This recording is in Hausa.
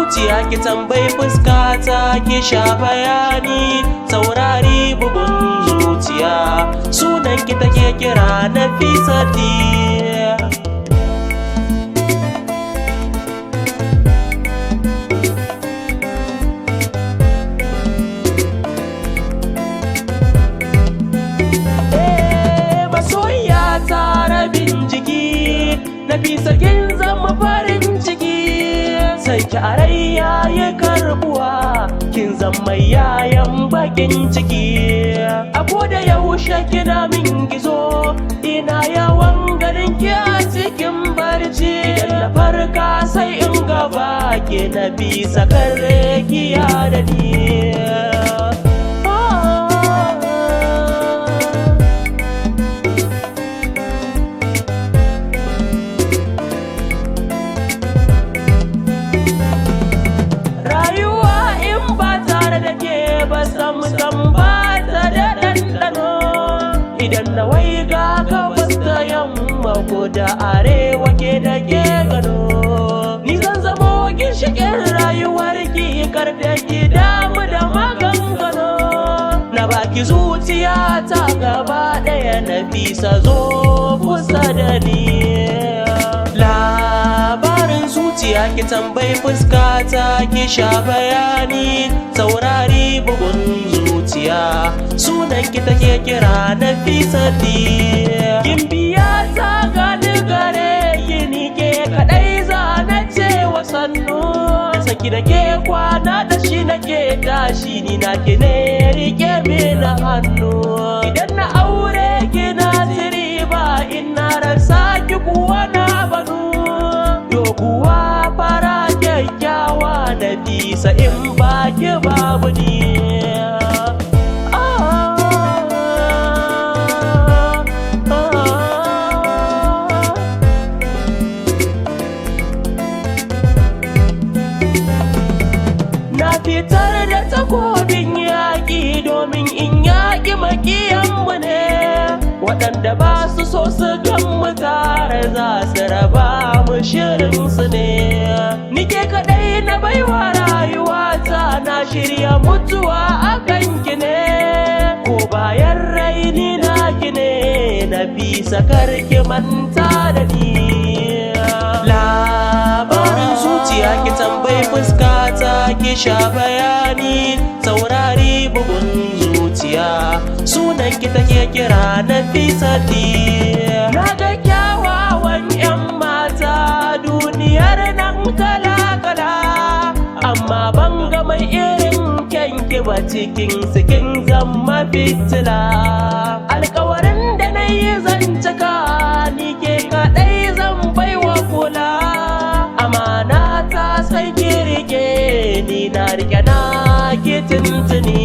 zuciya ki tambayi fuskata ki sha bayani saurari bugun zuciya sunan ki take kira Nafisati. Nafisa kin zama farin ciki sai ki arayya ya karbuwa kin zama yayan bakin ciki a koda yaushe kina min gizo ina yawan ganin ki a cikin barci idan na farka sai in gaba ke Nafisa kare ki ya da ni. Sam ba ta da ɗanɗano idan na waiga gabas da yamma ko da arewa ke da ke gano ni zan zamo ginshiƙin rayuwar ki karfe ki damu da magangano na baki zuciya ta gaba ɗaya Nafisa zo kusa da ni. Labarin zuciya ki tambayi fuskata ki sha bayani saurari bugun zuciya sunan ki take kira Nafisati. Kin biya ta gani gare ni ke kadai zana ce wa sannu saki da ke kwana da shi nake tashi ni na ke ne rike mini hannu idan na aure ki na tiri ba ina rasa ki kuwa na banu doguwa fara kyakkyawa Nafisa in ba ki babu ni. Na fitar da takobin yaƙi domin in yaƙi makiyanmu ne waɗanda ba su so su gan mu tare za su raba mu shirinsu ne. Nike kaɗai na baiwa rayuwata na shirya mutuwa a kanki ne ko bayan raini na ki ne Nafisa karki manta da ni. Labarin zuciya ki tambayi fuskata ki sha bayani saurari bugun zuciya sunan ki take kira Nafisati. Na ga kyawawan 'yan mata duniyar nan kala-kala amma ban ga mai irin kyanki ba cikin sikin zama fitila alkawarin da na yi zan cika ni ke kaɗai zan baiwa kula amana ta sai ki rike ni na rike na ki tuntuni.